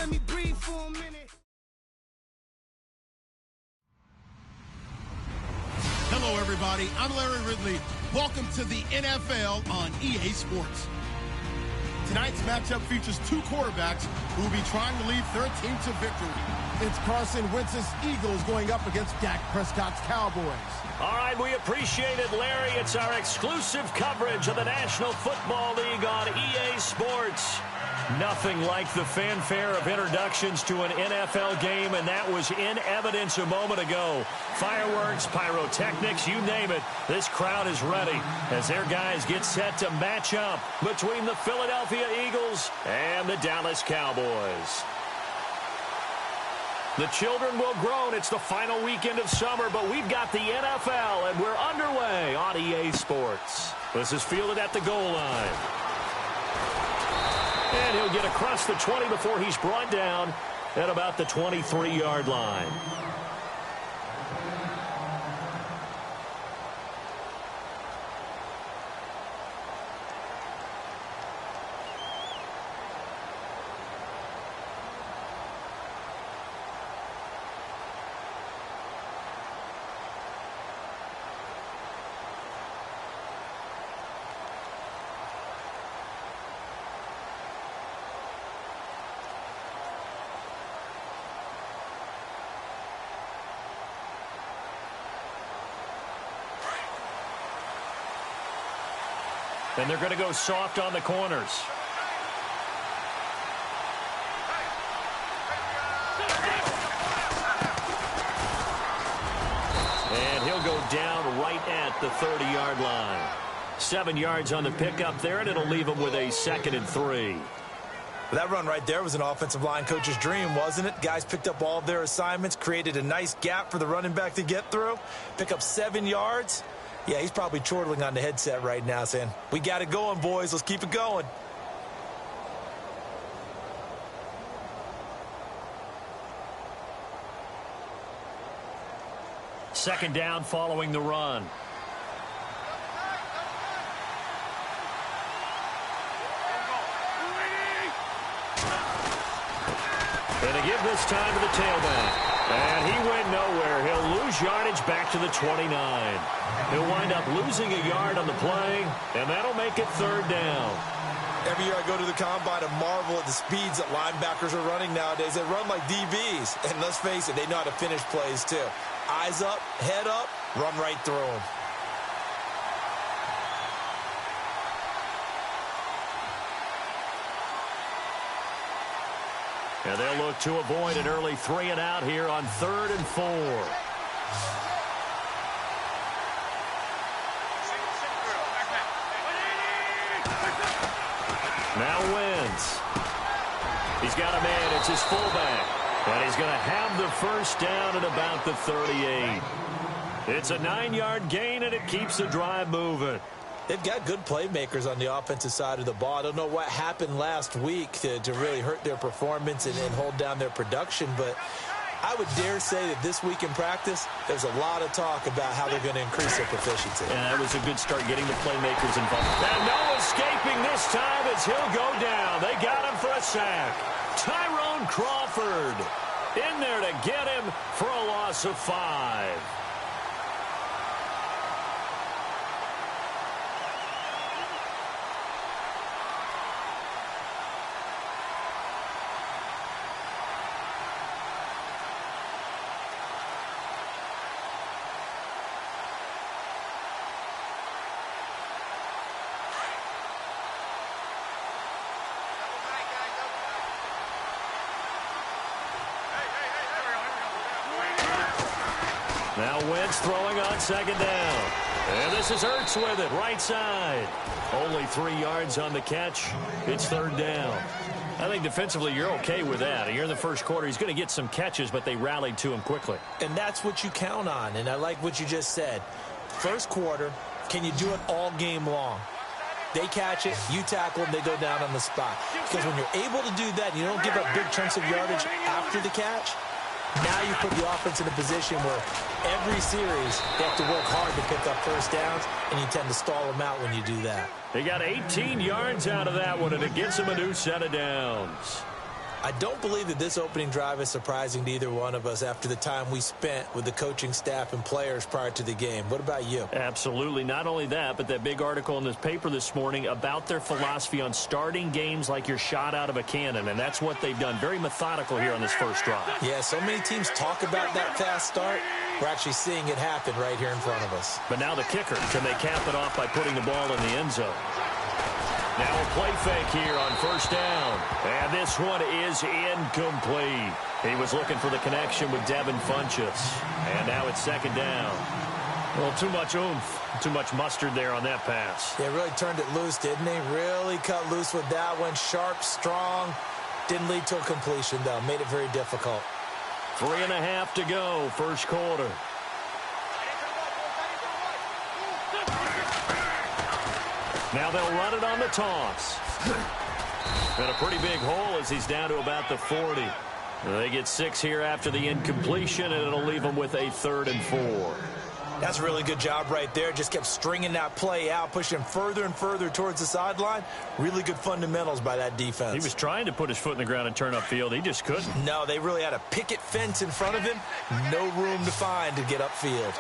let me breathe for a minute. Hello, everybody. I'm Larry Ridley. Welcome to the NFL on EA Sports. Tonight's matchup features two quarterbacks who will be trying to lead their team to victory. It's Carson Wentz's Eagles going up against Dak Prescott's Cowboys. All right, we appreciate it, Larry. It's our exclusive coverage of the National Football League on EA Sports. Nothing like the fanfare of introductions to an NFL game, and that was in evidence a moment ago. Fireworks, pyrotechnics, you name it. This crowd is ready as their guys get set to match up between the Philadelphia Eagles and the Dallas Cowboys. The children will groan. It's the final weekend of summer, but we've got the NFL, and we're underway on EA Sports. This is fielded at the goal line. And he'll get across the 20 before he's brought down at about the 23-yard line. And they're going to go soft on the corners. And he'll go down right at the 30-yard line. 7 yards on the pickup there, and it'll leave him with a 2nd and 3. That run right there was an offensive line coach's dream, wasn't it? Guys picked up all of their assignments, created a nice gap for the running back to get through, pick up 7 yards. Yeah, he's probably chortling on the headset right now saying, we got it going, boys. Let's keep it going. Second down following the run. And a give this time to the tailback. And he went nowhere. He'll lose yardage back to the 29. He'll wind up losing a yard on the play, and that'll make it 3rd down. Every year I go to the combine and marvel at the speeds that linebackers are running nowadays. They run like DBs. And let's face it, they know how to finish plays too. Eyes up, head up, run right through them. And they'll look to avoid an early 3 and out here on 3rd and 4. Now Wentz. He's got a man. It's his fullback. And he's going to have the first down at about the 38. It's a 9-yard gain, and it keeps the drive moving. They've got good playmakers on the offensive side of the ball. I don't know what happened last week to really hurt their performance and hold down their production, but I would dare say that this week in practice, there's a lot of talk about how they're going to increase their proficiency. And that was a good start getting the playmakers involved. And no escaping this time as he'll go down. They got him for a sack. Tyrone Crawford in there to get him for a loss of 5. Now Wentz throwing on 2nd down. And this is Ertz with it, right side. Only 3 yards on the catch. It's 3rd down. I think defensively you're okay with that. You're in the first quarter. He's going to get some catches, but they rallied to him quickly. And that's what you count on, and I like what you just said. First quarter, can you do it all game long? They catch it, you tackle them, they go down on the spot. Because when you're able to do that, you don't give up big chunks of yardage after the catch. Now you put the offense in a position where every series they have to work hard to pick up first downs, and you tend to stall them out when you do that. They got 18 yards out of that one, and it gets them a new set of downs. I don't believe that this opening drive is surprising to either one of us after the time we spent with the coaching staff and players prior to the game. What about you? Absolutely. Not only that, but that big article in this paper this morning about their philosophy on starting games like you're shot out of a cannon, and that's what they've done. Very methodical here on this first drive. Yeah, so many teams talk about that fast start. We're actually seeing it happen right here in front of us. But now the kicker. Can they cap it off by putting the ball in the end zone? Now a play fake here on first down. And this one is incomplete. He was looking for the connection with Devin Funchess. And now it's second down. Well, too much oomph, too much mustard there on that pass. They really turned it loose, didn't they? Really cut loose with that one. Sharp, strong. Didn't lead to a completion, though. Made it very difficult. 3.5 to go, first quarter. Now they'll run it on the toss. And a pretty big hole as he's down to about the 40. They get 6 here after the incompletion, and it'll leave them with a 3rd and 4. That's a really good job right there. Just kept stringing that play out, pushing him further and further towards the sideline. Really good fundamentals by that defense. He was trying to put his foot in the ground and turn upfield. He just couldn't. No, they really had a picket fence in front of him. No room to find to get upfield.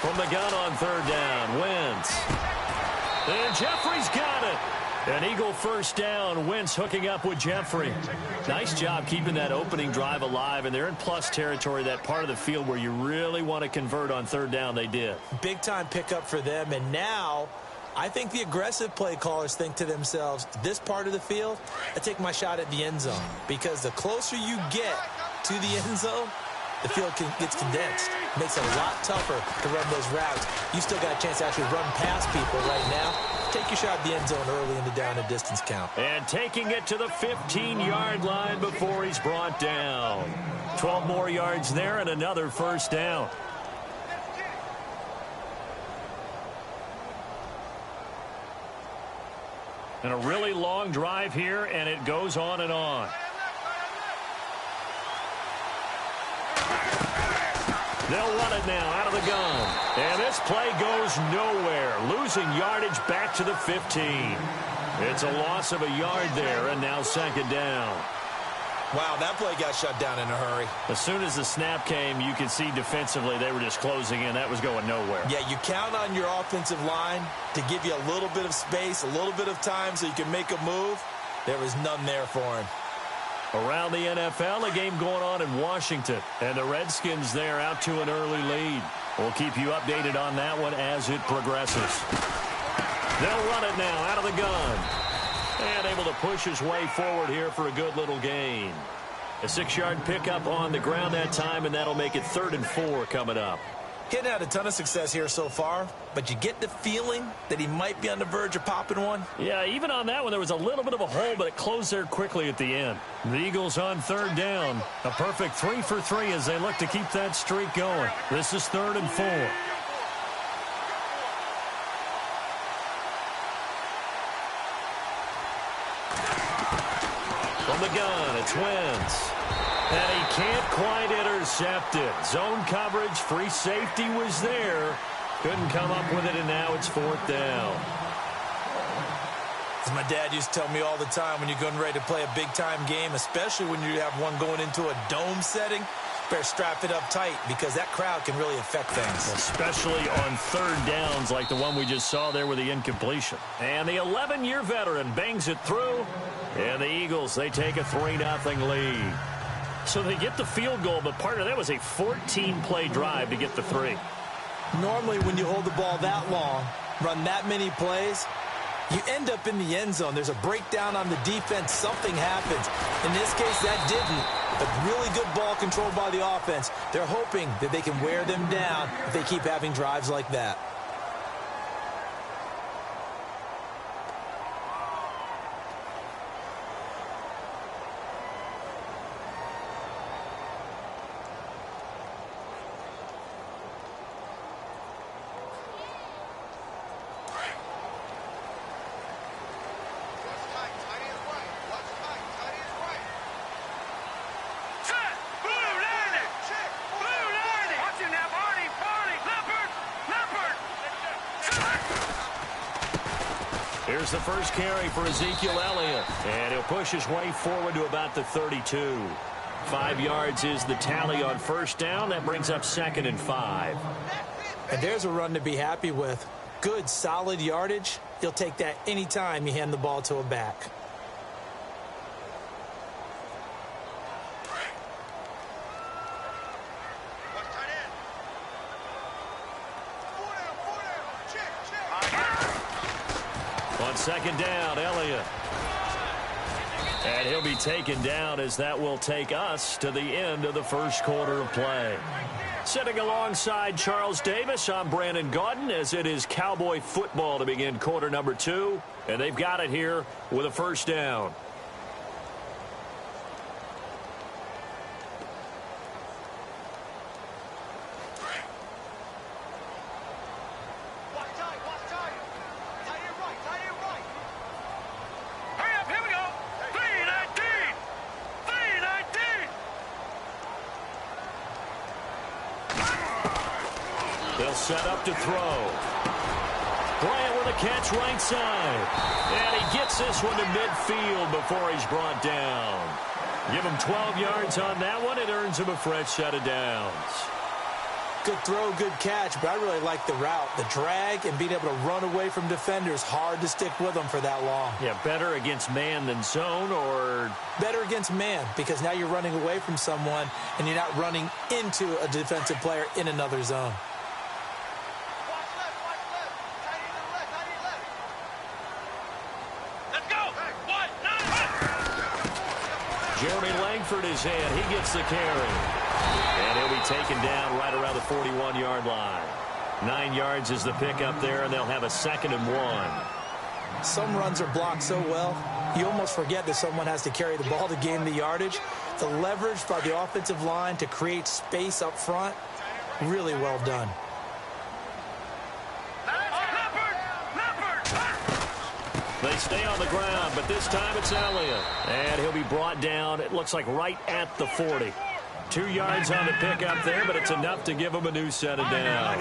From the gun on 3rd down, Wentz. And Jeffrey's got it. An Eagle first down. Wentz hooking up with Jeffrey. Nice job keeping that opening drive alive, and they're in plus territory, that part of the field where you really want to convert on 3rd down. They did. Big-time pickup for them, and now I think the aggressive play callers think to themselves, this part of the field, I take my shot at the end zone, because the closer you get to the end zone, the field gets condensed. Makes it a lot tougher to run those routes. You still got a chance to actually run past people right now. Take your shot at the end zone early in the down and distance count. And taking it to the 15-yard line before he's brought down. 12 more yards there and another first down. And a really long drive here, and it goes on and on. They'll run it now out of the gun. And this play goes nowhere. Losing yardage back to the 15. It's a loss of a yard there, and now second down. Wow, that play got shut down in a hurry. As soon as the snap came, you could see defensively they were just closing in. That was going nowhere. Yeah, you count on your offensive line to give you a little bit of space, a little bit of time so you can make a move. There was none there for him. Around the NFL, a game going on in Washington. And the Redskins there out to an early lead. We'll keep you updated on that one as it progresses. They'll run it now out of the gun. And able to push his way forward here for a good little gain. A 6-yard pickup on the ground that time, and that'll make it 3rd and 4 coming up. He hadn't had a ton of success here so far, but you get the feeling that he might be on the verge of popping one. Yeah, even on that one, there was a little bit of a hole, but it closed there quickly at the end. The Eagles on 3rd down. A perfect 3 for 3 as they look to keep that streak going. This is 3rd and 4. From the gun, it's Wentz. And he can't quite intercept it. Zone coverage, free safety was there. Couldn't come up with it, and now it's 4th down. As my dad used to tell me all the time, when you're getting ready to play a big-time game, especially when you have one going into a dome setting, better strap it up tight because that crowd can really affect things. Especially on 3rd downs like the one we just saw there with the incompletion. And the 11-year veteran bangs it through. And the Eagles, they take a 3-0 lead. So they get the field goal, but part of that was a 14-play drive to get the 3. Normally, when you hold the ball that long, run that many plays, you end up in the end zone. There's a breakdown on the defense. Something happens. In this case, that didn't. But really good ball control by the offense. They're hoping that they can wear them down if they keep having drives like that. Here's the first carry for Ezekiel Elliott. And he'll push his way forward to about the 32. 5 yards is the tally on first down. That brings up 2nd and 5. And there's a run to be happy with. Good, solid yardage. You'll take that anytime you hand the ball to a back. On 2nd down, Elliott. And he'll be taken down as that will take us to the end of the first quarter of play. Sitting alongside Charles Davis, I'm Brandon Gaudin as it is Cowboy football to begin quarter number 2. And they've got it here with a first down. They'll set up to throw. Bryant with a catch right side. And he gets this one to midfield before he's brought down. Give him 12 yards on that one. It earns him a fresh set of downs. Good throw, good catch, but I really like the route. The drag and being able to run away from defenders, hard to stick with them for that long. Yeah, better against man than zone, or? Better against man, because now you're running away from someone and you're not running into a defensive player in another zone. Jeremy Langford is in. He gets the carry. And he'll be taken down right around the 41-yard line. 9 yards is the pickup there, and they'll have a 2nd and 1. Some runs are blocked so well, you almost forget that someone has to carry the ball to gain the yardage. The leverage by the offensive line to create space up front, really well done. They stay on the ground, but this time it's Elliott. And he'll be brought down, it looks like right at the 40. 2 yards on the pickup there, but it's enough to give him a new set of downs.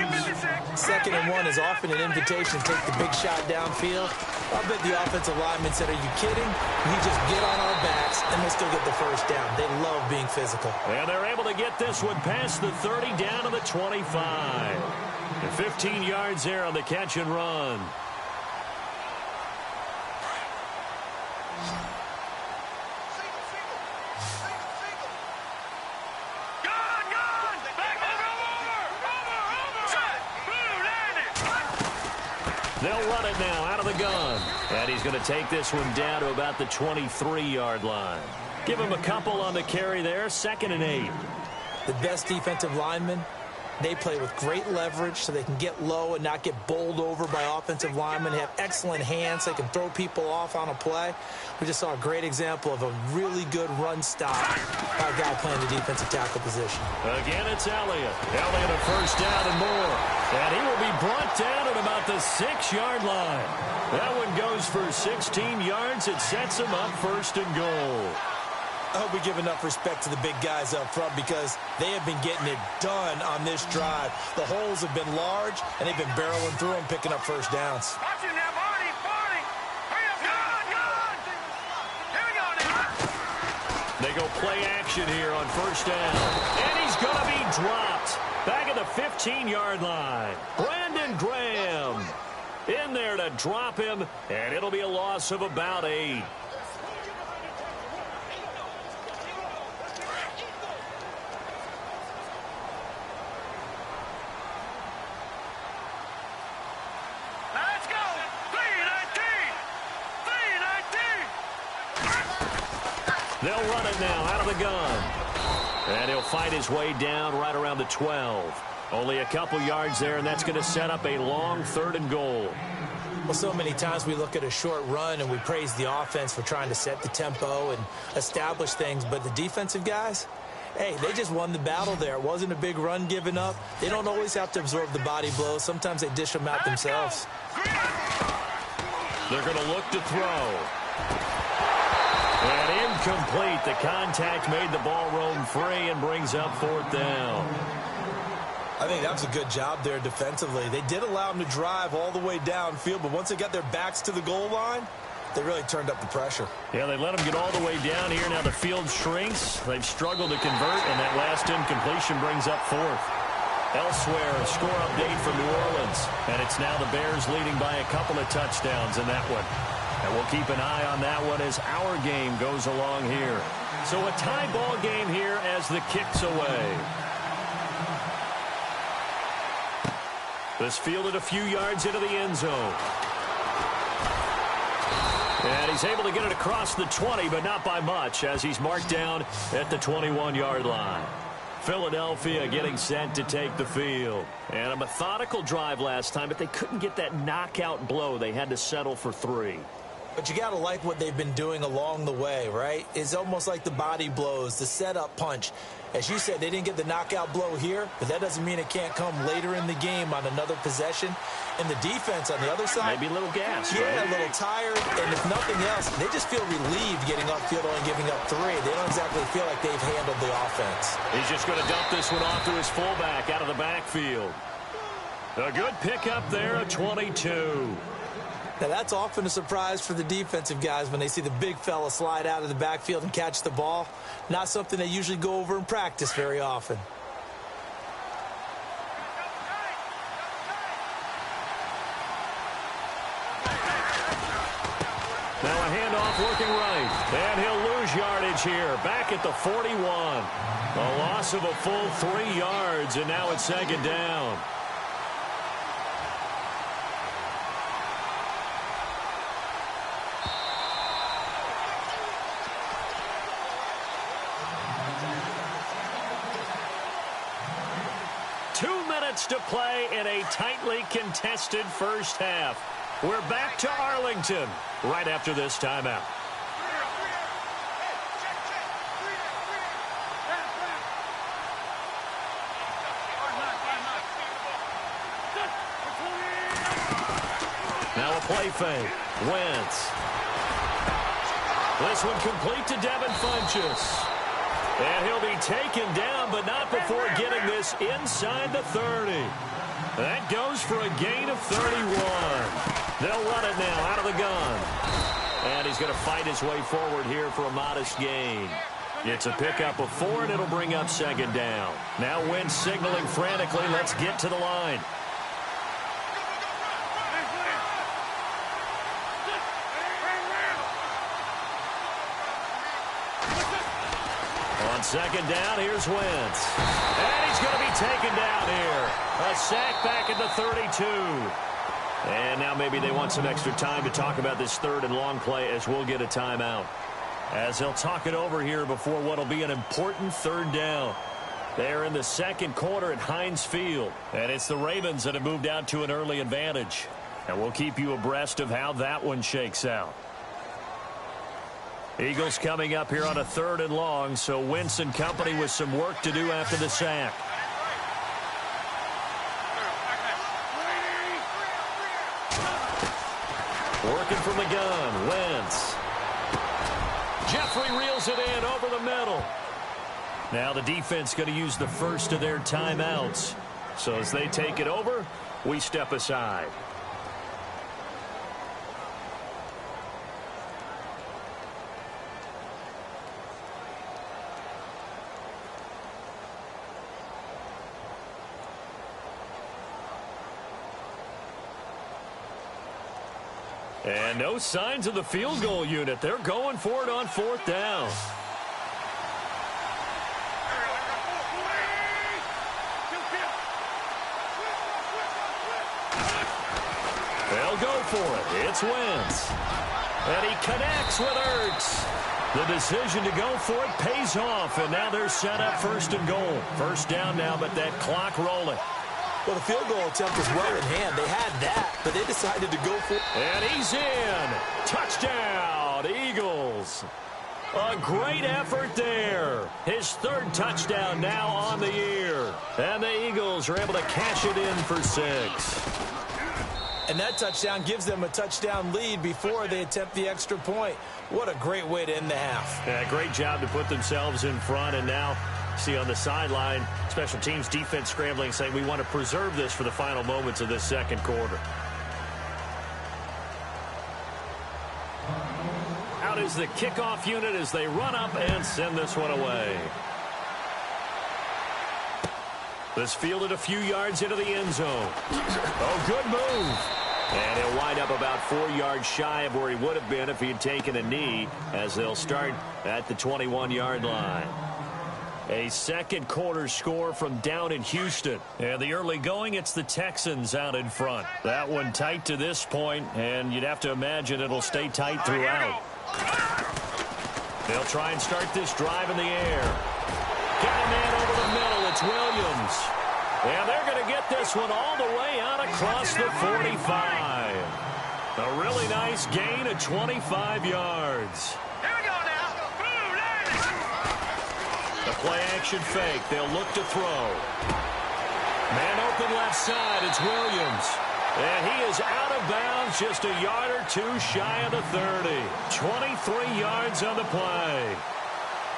2nd and 1 is often an invitation to take the big shot downfield. I bet the offensive lineman said, are you kidding? You just get on our backs, and we'll still get the first down. They love being physical. And they're able to get this one past the 30 down to the 25. And 15 yards there on the catch and run. They'll run it now out of the gun. And he's going to take this one down to about the 23-yard line. Give him a couple on the carry there. 2nd and 8. The best defensive linemen, they play with great leverage so they can get low and not get bowled over by offensive linemen. They have excellent hands. They can throw people off on a play. We just saw a great example of a really good run stop by a guy playing the defensive tackle position. Again, it's Elliott. Elliott a first down and more. And he will be brought down at about the 6-yard line. That one goes for 16 yards. It sets him up 1st and goal. I hope we give enough respect to the big guys up front because they have been getting it done on this drive. The holes have been large, and they've been barreling through them, picking up first downs. They go play action here on first down. And he's going to be dropped back at the 15-yard line. Brandon Graham in there to drop him, and it'll be a loss of about 8. They'll run it now out of the gun. And he'll fight his way down right around the 12. Only a couple yards there, and that's going to set up a long 3rd and goal. Well, so many times we look at a short run and we praise the offense for trying to set the tempo and establish things. But the defensive guys, hey, they just won the battle there. It wasn't a big run given up. They don't always have to absorb the body blows. Sometimes they dish them out themselves. They're going to look to throw. And incomplete. The contact made the ball roam free and brings up 4th down. I think that was a good job there defensively. They did allow them to drive all the way downfield, but once they got their backs to the goal line, they really turned up the pressure. Yeah, they let them get all the way down here. Now the field shrinks. They've struggled to convert, and that last incompletion brings up fourth. Elsewhere, a score update from New Orleans, and it's now the Bears leading by a couple of touchdowns in that one. And we'll keep an eye on that one as our game goes along here. So a tie ball game here as the kick's away. This fielded a few yards into the end zone. And he's able to get it across the 20, but not by much, as he's marked down at the 21-yard line. Philadelphia getting set to take the field. And a methodical drive last time, but they couldn't get that knockout blow. They had to settle for 3. But you got to like what they've been doing along the way, right? It's almost like the body blows, the setup punch. As you said, they didn't get the knockout blow here, but that doesn't mean it can't come later in the game on another possession. And the defense on the other side, maybe a little gas, yeah, right? A little tired. And if nothing else, they just feel relieved getting upfield only giving up 3. They don't exactly feel like they've handled the offense. He's just going to dump this one off to his fullback out of the backfield. A good pickup there, a 22. Now, that's often a surprise for the defensive guys when they see the big fella slide out of the backfield and catch the ball. Not something they usually go over in practice very often. Now a handoff working right. And he'll lose yardage here. Back at the 41. A loss of a full 3 yards, and now it's second down. To play in a tightly contested first half. We're back to Arlington right after this timeout. Now a play fake. Wentz. This one complete to Devin Funchess. And he'll be taken down, but not before getting this inside the 30. That goes for a gain of 31. They'll run it now out of the gun. And he's going to fight his way forward here for a modest gain. It's a pickup of 4, and it'll bring up second down. Now Wentz signaling frantically, let's get to the line. On second down, here's Wentz. And he's going to be taken down here. A sack back at the 32. And now maybe they want some extra time to talk about this third and long play as we'll get a timeout. As they'll talk it over here before what will be an important third down. They're in the second quarter at Heinz Field. And it's the Ravens that have moved out to an early advantage. And we'll keep you abreast of how that one shakes out. Eagles coming up here on a third and long, so Wentz and company with some work to do after the sack. Working from the gun, Wentz. Jeffrey reels it in over the middle. Now the defense going to use the first of their timeouts. So as they take it over, we step aside. And no signs of the field goal unit. They're going for it on fourth down. They'll go for it. It's Wentz. And he connects with Ertz. The decision to go for it pays off. And now they're set up first and goal. First down now, but that clock rolling. Well, the field goal attempt was well in hand. They had that, but they decided to go for it. And he's in. Touchdown, Eagles. A great effort there. His third touchdown now on the year. And the Eagles are able to cash it in for 6. And that touchdown gives them a touchdown lead before they attempt the extra point. What a great way to end the half. Yeah, great job to put themselves in front, and now See on the sideline, special teams defense scrambling, saying we want to preserve this for the final moments of this second quarter. Out is the kickoff unit as they run up and send this one away. This fielded a few yards into the end zone. Oh, good move. And he'll wind up about 4 yards shy of where he would have been if he had taken a knee, as they'll start at the 21-yard line. A second quarter score from down in Houston. And the early going, it's the Texans out in front. That one tight to this point, and you'd have to imagine it'll stay tight throughout. They'll try and start this drive in the air. Got a man over the middle. It's Williams. And they're going to get this one all the way out across the 45. A really nice gain of 25 yards. Here we go now. The play action fake. They'll look to throw. Man open left side. It's Williams. And he is out of bounds, just a yard or two shy of the 30. 23 yards on the play.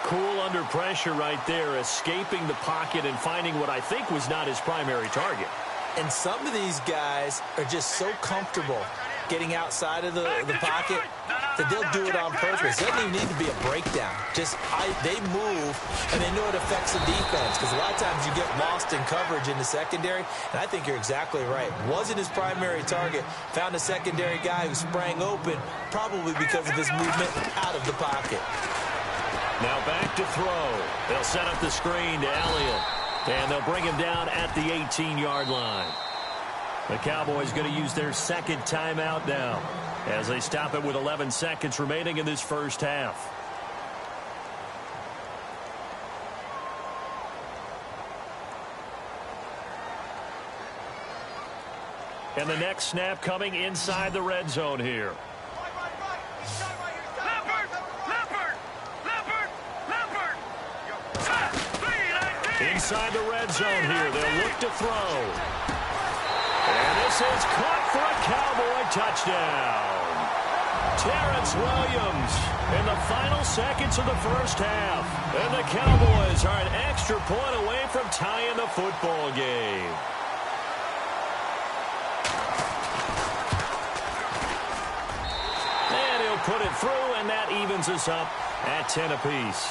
Cool under pressure right there, escaping the pocket and finding what I think was not his primary target. And some of these guys are just so comfortable getting outside of the pocket that they'll do it on purpose. It doesn't even need to be a breakdown. They move, and they know it affects the defense, because a lot of times you get lost in coverage in the secondary, and I think you're exactly right. Wasn't his primary target. Found a secondary guy who sprang open, probably because of his movement out of the pocket. Now back to throw. They'll set up the screen to Elliott. And they'll bring him down at the 18-yard line. The Cowboys going to use their second timeout now as they stop it with 11 seconds remaining in this first half. And the next snap coming inside the red zone here. Inside the red zone here. They'll look to throw. And this is caught for a Cowboy touchdown. Terrence Williams in the final seconds of the first half. And the Cowboys are an extra point away from tying the football game. And he'll put it through, and that evens us up at 10 apiece.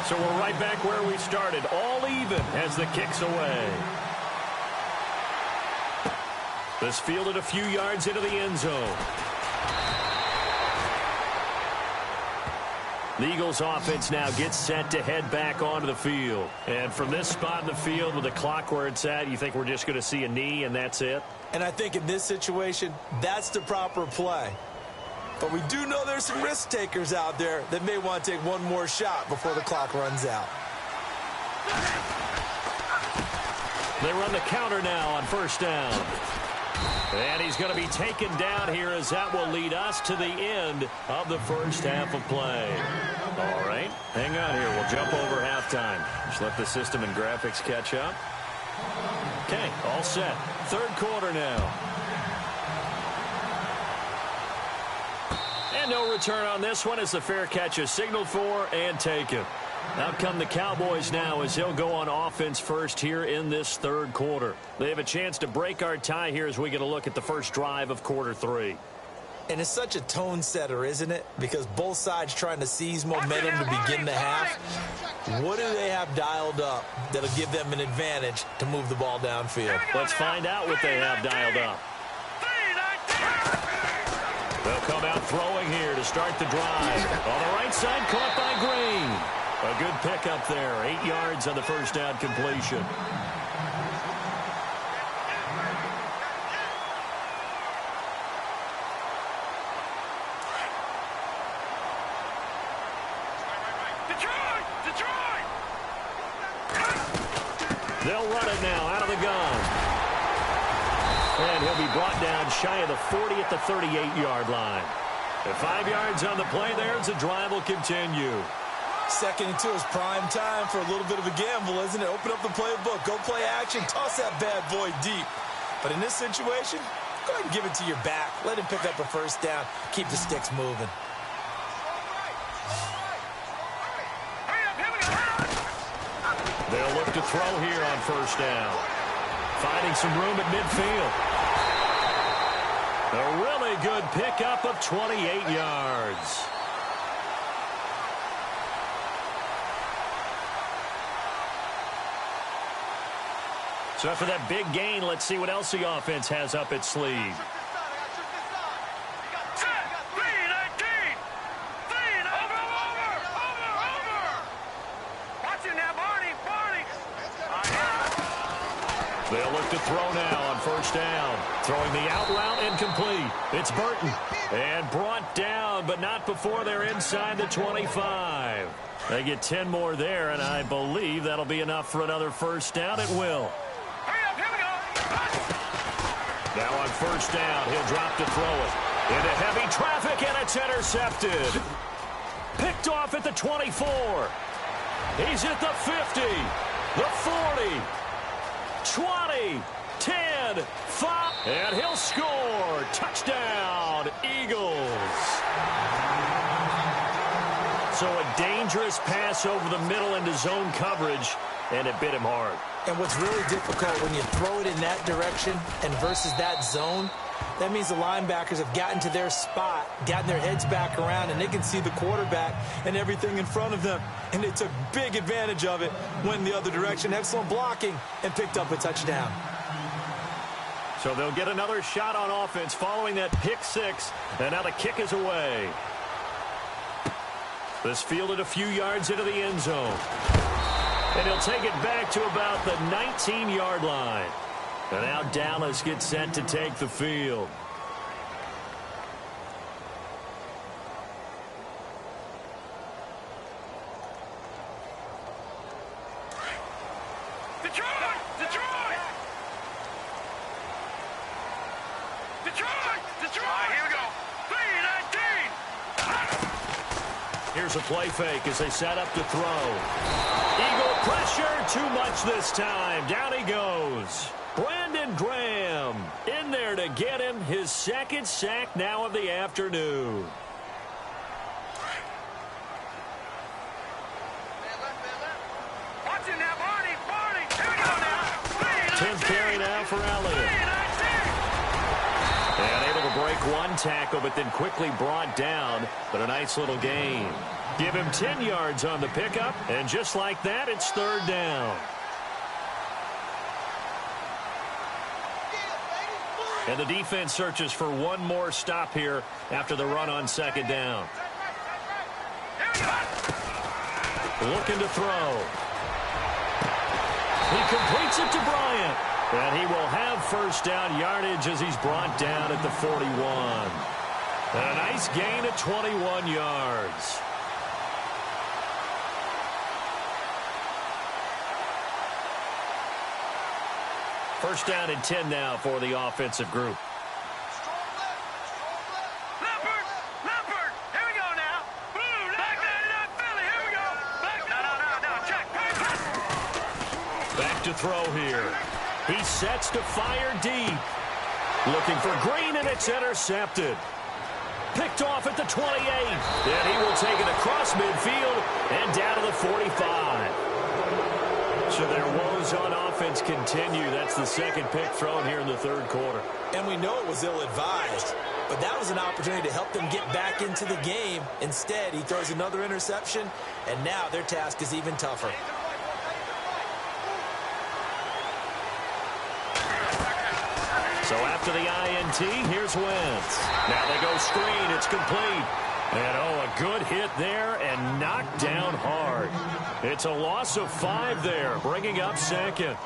So we're right back where we started, all even as the kick's away. This fielded a few yards into the end zone. The Eagles offense now gets set to head back onto the field. And from this spot in the field with the clock where it's at, you think we're just going to see a knee and that's it? And I think in this situation, that's the proper play. But we do know there's some risk takers out there that may want to take one more shot before the clock runs out. They run the counter now on first down. And he's going to be taken down here as that will lead us to the end of the first half of play. All right, hang on here. We'll jump over halftime. Just let the system and graphics catch up. Okay, all set. Third quarter now. And no return on this one as the fair catch is signaled for and taken. Out come the Cowboys now as he'll go on offense first here in this third quarter. They have a chance to break our tie here as we get a look at the first drive of quarter three. And it's such a tone setter, isn't it? Because both sides trying to seize momentum to begin the half. What do they have dialed up that'll give them an advantage to move the ball downfield? Let's find out what they have dialed up. They'll come out throwing here to start the drive. On the right side, caught by Green. A good pickup there. 8 yards on the first down completion. Detroit! They'll run it now out of the gun. And he'll be brought down shy of the 40 at the 38-yard line. The 5 yards on the play there as the drive will continue. Second and 2 is prime time for a little bit of a gamble, isn't it? Open up the playbook, go play action, toss that bad boy deep. But in this situation, Go ahead and give it to your back. Let him pick up a first down. Keep the sticks moving. They'll look to throw here on first down. Finding some room at midfield. A really good pickup of 28 yards. So after that big gain, let's see what else the offense has up its sleeve. They'll look to throw now on first down. Throwing the out route incomplete. It's Burton. And brought down, but not before they're inside the 25. They get 10 more there, and I believe that'll be enough for another first down. It will. Now on first down, he'll drop to throw it. Into heavy traffic, and it's intercepted. Picked off at the 24. He's at the 50, the 40, 20, 10, 5, and he'll score. Touchdown, Eagles. So a dangerous pass over the middle into zone coverage, and it bit him hard. And what's really difficult when you throw it in that direction and versus that zone, that means the linebackers have gotten to their spot, gotten their heads back around, and they can see the quarterback and everything in front of them. And they took big advantage of it, went the other direction, excellent blocking, and picked up a touchdown. So they'll get another shot on offense following that pick six, and now the kick is away. This fielded a few yards into the end zone. And he'll take it back to about the 19-yard line. And now Dallas gets set to take the field. Detroit! Detroit! Detroit! Detroit! Here we go. 3-19! Here's a play fake as they set up to throw. Eagle pressure, too much this time. Down he goes. Brandon Graham in there to get him his second sack now of the afternoon. Watch it now, Barney! Barney! Here we go now! 10th carry now for Elliott. And able to break one tackle, but then quickly brought down. But a nice little gain. Give him 10 yards on the pickup, and just like that, it's third down. And the defense searches for one more stop here after the run on second down. Looking to throw. He completes it to Bryant. And he will have first down yardage as he's brought down at the 41. And a nice gain at 21 yards. First down and 10 now for the offensive group. Leopard! Here we go now! Blue! Back 99 Philly! Here we go! No, check! Back to throw here. He sets to fire deep. Looking for Green, and it's intercepted. Picked off at the 28. And he will take it across midfield and down to the 45. So their woes on offense continue. That's the second pick thrown here in the third quarter. And we know it was ill-advised, but that was an opportunity to help them get back into the game. Instead, he throws another interception, and now their task is even tougher. So after the INT, here's Wentz. Now they go screen. It's complete. And, a good hit there and knocked down hard. It's a loss of 5 there, bringing up second.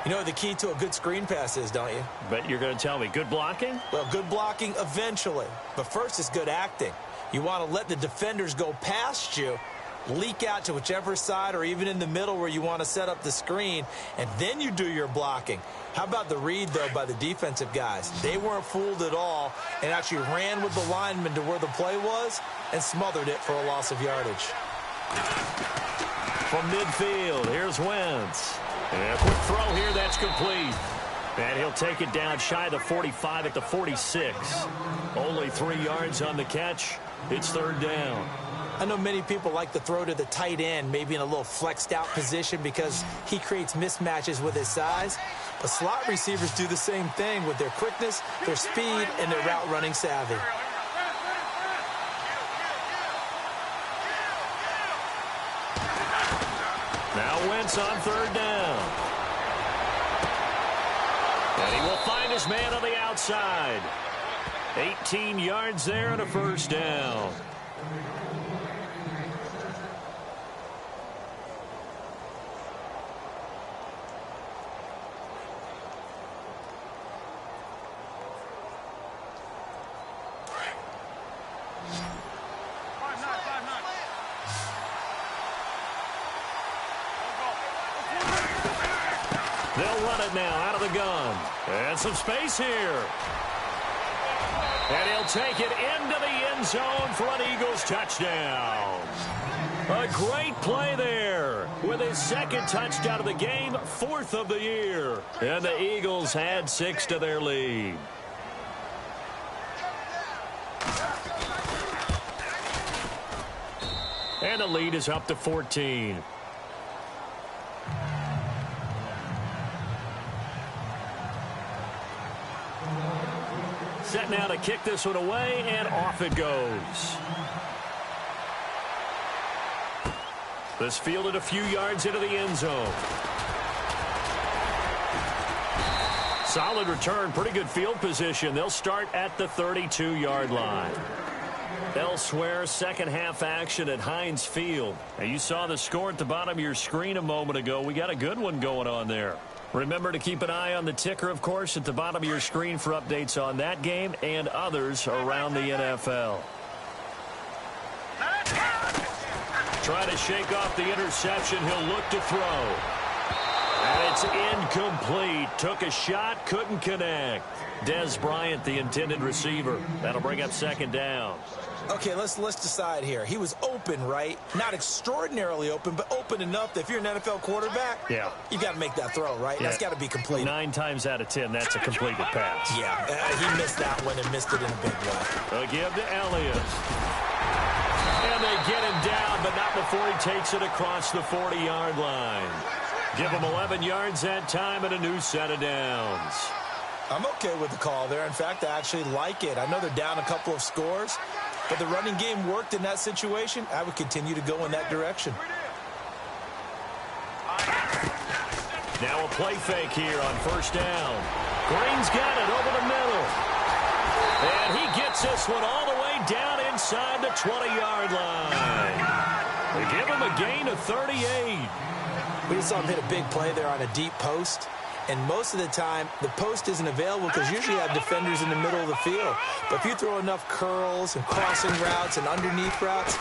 You know what the key to a good screen pass is, don't you? But you're going to tell me, good blocking? Well, good blocking eventually. But first is good acting. You want to let the defenders go past you, leak out to whichever side or even in the middle where you want to set up the screen, and then you do your blocking. How about the read, though, by the defensive guys? They weren't fooled at all and actually ran with the lineman to where the play was and smothered it for a loss of yardage. From midfield, here's Wentz. And a quick throw here, that's complete. And he'll take it down shy of the 45 at the 46. Only 3 yards on the catch. It's third down. I know many people like to throw to the tight end, maybe in a little flexed out position because he creates mismatches with his size. But slot receivers do the same thing with their quickness, their speed, and their route running savvy. Now Wentz on third down. And he will find his man on the outside. 18 yards there and a first down. They'll run it now out of the gun. And some space here. And he'll take it into the end zone for an Eagles touchdown. A great play there with his second touchdown of the game, 4th of the year. And the Eagles add 6 to their lead. And the lead is up to 14. Set now to kick this one away, and off it goes. This fielded a few yards into the end zone. Solid return, pretty good field position. They'll start at the 32-yard line. Elsewhere, second half action at Heinz Field. Now, you saw the score at the bottom of your screen a moment ago. We got a good one going on there. Remember to keep an eye on the ticker, of course, at the bottom of your screen for updates on that game and others around the NFL. Trying to shake off the interception. He'll look to throw. And it's incomplete. Took a shot, couldn't connect. Dez Bryant, the intended receiver. That'll bring up second down. Okay, let's decide here. He was open, right? Not extraordinarily open, but open enough that if you're an NFL quarterback, yeah, you got to make that throw, right? Yeah. That's got to be completed. 9 times out of 10, that's a completed pass. Yeah, he missed that one and missed it in a big way. A give to Elliott. And they get him down, but not before he takes it across the 40-yard line. Give him 11 yards that time and a new set of downs. I'm okay with the call there. In fact, I actually like it. I know they're down a couple of scores, but the running game worked in that situation. I would continue to go in that direction. Now a play fake here on first down. Green's got it over the middle. And he gets this one all the way down inside the 20-yard line. They give him a gain of 38. We just saw him hit a big play there on a deep post. And most of the time, the post isn't available because usually you have defenders in the middle of the field. But if you throw enough curls and crossing routes and underneath routes,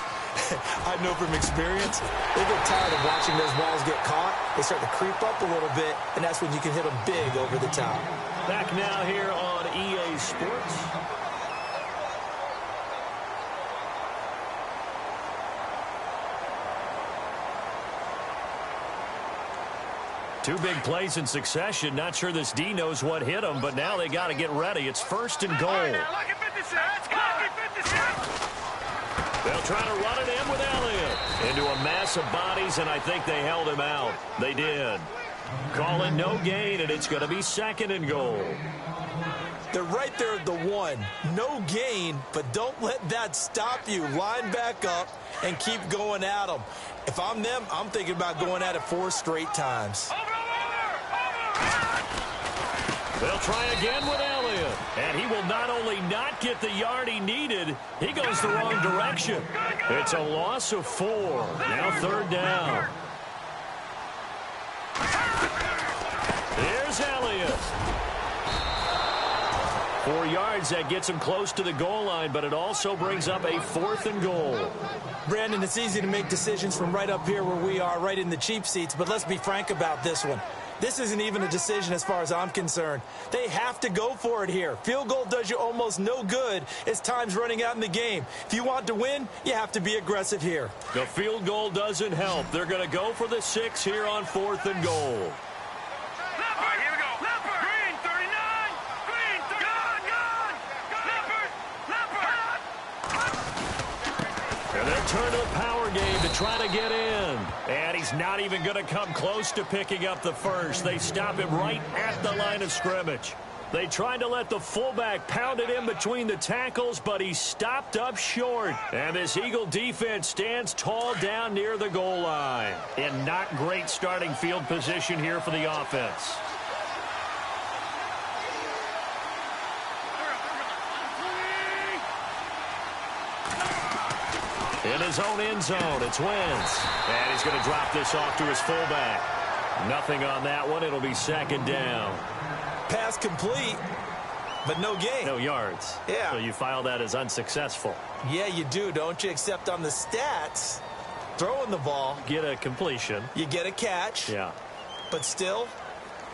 I know from experience, they get tired of watching those balls get caught. They start to creep up a little bit, and that's when you can hit them big over the top. Back now here on EA Sports. Two big plays in succession. Not sure this D knows what hit him, but now they got to get ready. It's first and goal. They'll try to run it in with Elliott. Into a mass of bodies, and I think they held him out. They did. Calling no gain, and it's going to be second and goal. They're right there at the 1. No gain, but don't let that stop you. Line back up and keep going at them. If I'm them, I'm thinking about going at it 4 straight times. They'll try again with Elliott. And he will not only not get the yard he needed, he goes the wrong direction. It's a loss of 4. Now third down. Here's Elliott. 4 yards, that gets him close to the goal line, but it also brings up a 4th and goal. Brandon, it's easy to make decisions from right up here where we are, right in the cheap seats, but let's be frank about this one. This isn't even a decision as far as I'm concerned. They have to go for it here. Field goal does you almost no good as time's running out in the game. If you want to win, you have to be aggressive here. The field goal doesn't help. They're going to go for the 6 here on 4th and goal. Here we go. Green, return to the power game to try to get in. And he's not even going to come close to picking up the first. They stop him right at the line of scrimmage. They tried to let the fullback pound it in between the tackles, but he stopped up short. And this Eagle defense stands tall down near the goal line. In not great starting field position here for the offense. In his own end zone, it's Wentz. And he's going to drop this off to his fullback. Nothing on that one. It'll be second down. Pass complete, but no gain. No yards. Yeah. So you file that as unsuccessful. Yeah, you do, don't you? Except on the stats, throwing the ball. Get a completion. You get a catch. Yeah. But still,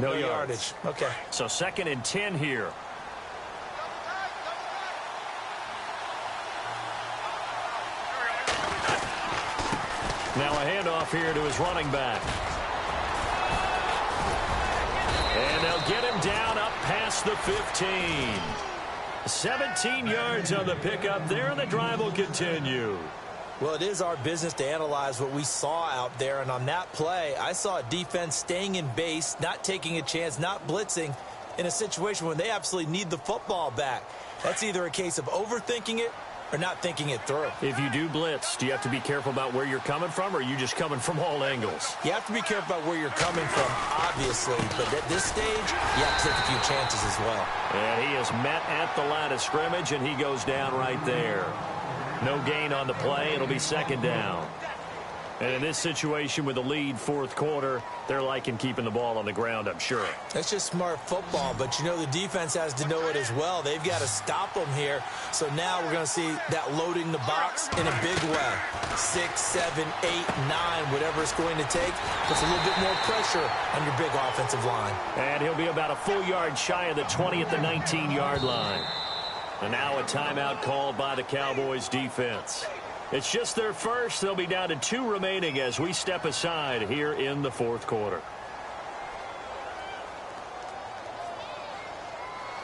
no yardage. Okay. So 2nd and 10 here. Now a handoff here to his running back. And they'll get him down up past the 15. 17 yards on the pickup there, and the drive will continue. Well, it is our business to analyze what we saw out there, and on that play, I saw a defense staying in base, not taking a chance, not blitzing in a situation when they absolutely need the football back. That's either a case of overthinking it or not thinking it through. If you do blitz, do you have to be careful about where you're coming from, or are you just coming from all angles? You have to be careful about where you're coming from, obviously, but at this stage, you have to take a few chances as well. And he is met at the line of scrimmage, and he goes down right there. No gain on the play. It'll be second down. And in this situation with the lead, fourth quarter, they're liking keeping the ball on the ground, I'm sure. That's just smart football, but you know the defense has to know it as well. They've got to stop them here. So now we're going to see that loading the box in a big way. 6, 7, 8, 9, whatever it's going to take. Puts a little bit more pressure on your big offensive line. And he'll be about a full yard shy of the 20 at the 19-yard line. And now a timeout called by the Cowboys defense. It's just their first. They'll be down to 2 remaining as we step aside here in the fourth quarter.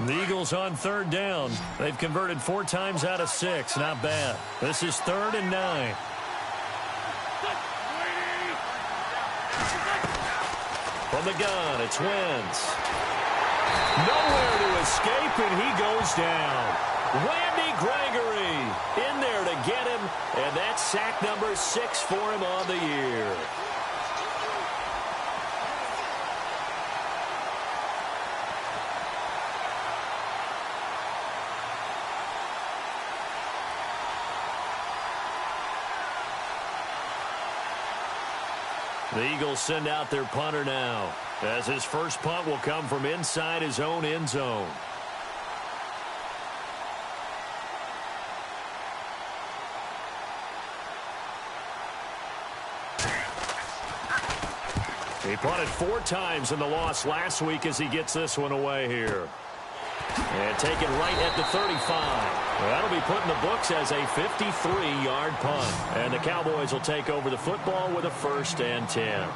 The Eagles on third down. They've converted 4 times out of 6. Not bad. This is 3rd and 9. From the gun, it's Wentz. Nowhere to escape, and he goes down. Randy Gregory in there to get him, and that's sack number 6 for him on the year. The Eagles send out their punter now, as his first punt will come from inside his own end zone. He punted 4 times in the loss last week as he gets this one away here. And taken right at the 35. That'll be put in the books as a 53-yard punt. And the Cowboys will take over the football with a 1st and 10.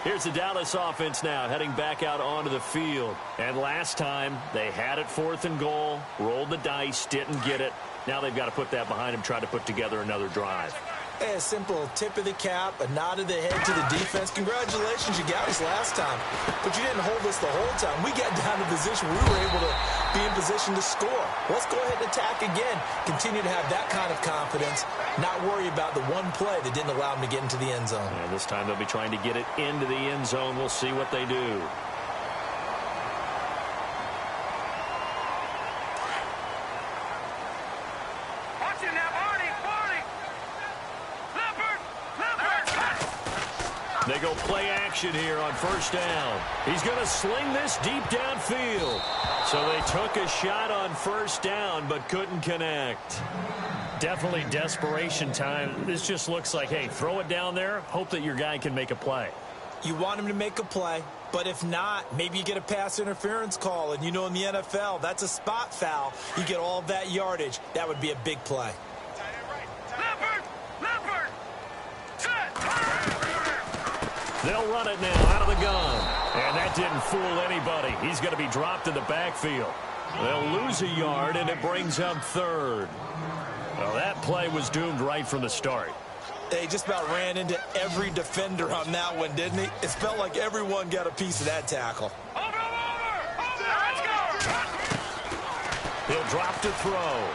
Here's the Dallas offense now heading back out onto the field. And last time they had it 4th and goal, rolled the dice, didn't get it. Now they've got to put that behind them, try to put together another drive. Hey, a simple tip of the cap, a nod of the head to the defense. Congratulations, you got us last time. But you didn't hold us the whole time. We got down to position where we were able to be in position to score. Let's go ahead and attack again. Continue to have that kind of confidence. Not worry about the one play that didn't allow them to get into the end zone. And this time they'll be trying to get it into the end zone. We'll see what they do. They go play action here on 1st down. He's going to sling this deep downfield. So they took a shot on 1st down but couldn't connect. Definitely desperation time. This just looks like, hey, throw it down there, hope that your guy can make a play. You want him to make a play, but if not, maybe you get a pass interference call. And you know in the NFL, that's a spot foul. You get all that yardage. That would be a big play. They'll run it now out of the gun. And that didn't fool anybody. He's going to be dropped in the backfield. They'll lose a yard, and it brings up 3rd. Well, that play was doomed right from the start. They just about ran into every defender on that one, didn't he? It felt like everyone got a piece of that tackle. Over! Let's go! He'll drop to throw.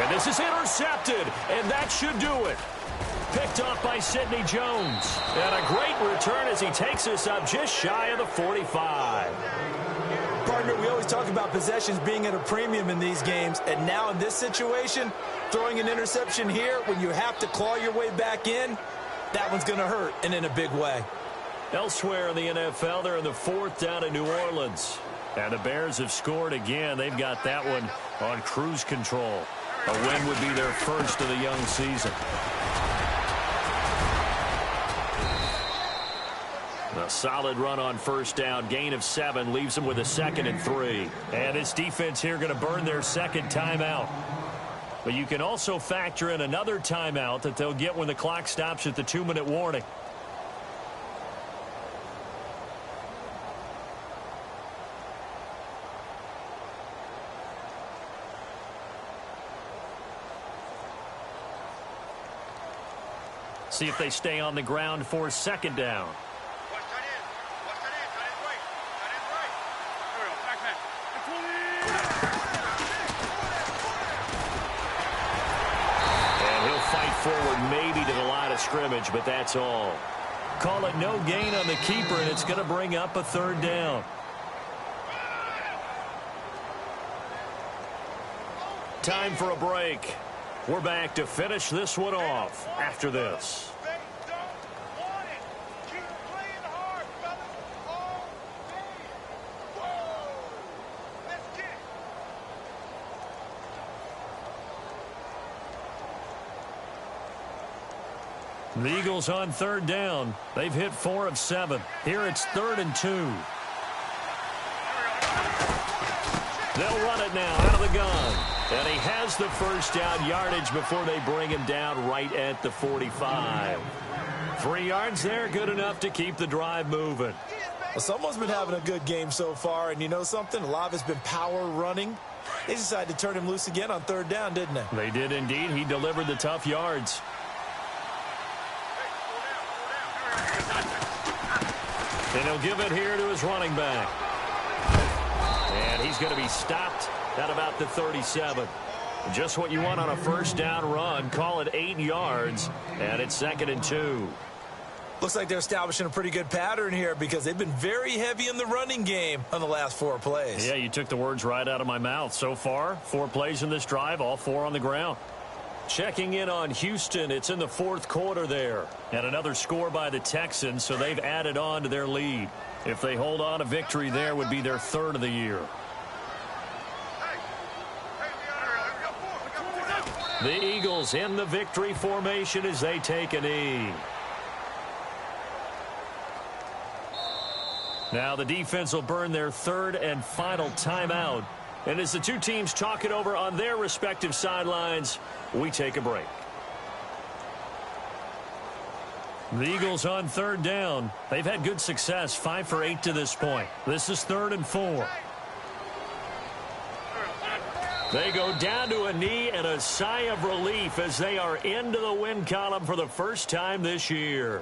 And this is intercepted, and that should do it. Picked off by Sidney Jones. And a great return as he takes us up just shy of the 45. Partner, we always talk about possessions being at a premium in these games, and now in this situation, throwing an interception here when you have to claw your way back in, that one's going to hurt, and in a big way. Elsewhere in the NFL, they're in the 4th down in New Orleans. And the Bears have scored again. They've got that one on cruise control. A win would be their first of the young season. A solid run on first down. Gain of 7 leaves them with a 2nd and 3. And this defense here going to burn their second timeout. But you can also factor in another timeout that they'll get when the clock stops at the 2-minute warning. See if they stay on the ground for 2nd down. Forward maybe to the line of scrimmage, but that's all. Call it no gain on the keeper, and it's going to bring up a 3rd down. Time for a break. We're back to finish this one off after this. The Eagles on 3rd down. They've hit 4 of 7. Here it's 3rd and 2. They'll run it now out of the gun. And he has the first down yardage before they bring him down right at the 45. 3 yards there, good enough to keep the drive moving. Well, someone's been having a good game so far, and you know something? A lot of it's been power running. They decided to turn him loose again on 3rd down, didn't they? They did indeed. He delivered the tough yards. And he'll give it here to his running back. And he's going to be stopped at about the 37. Just what you want on a first down run. Call it 8 yards. And it's 2nd and 2. Looks like they're establishing a pretty good pattern here because they've been very heavy in the running game on the last 4 plays. Yeah, you took the words right out of my mouth. So far, 4 plays in this drive, all 4 on the ground. Checking in on Houston, it's in the 4th quarter there. And another score by the Texans, so they've added on to their lead. If they hold on, a victory there would be their 3rd of the year. The Eagles in the victory formation as they take a knee. Now the defense will burn their 3rd and final timeout. And as the 2 teams talk it over on their respective sidelines, we take a break. The Eagles on 3rd down. They've had good success, 5 for 8 to this point. This is 3rd and 4. They go down to a knee and a sigh of relief as they are into the win column for the first time this year.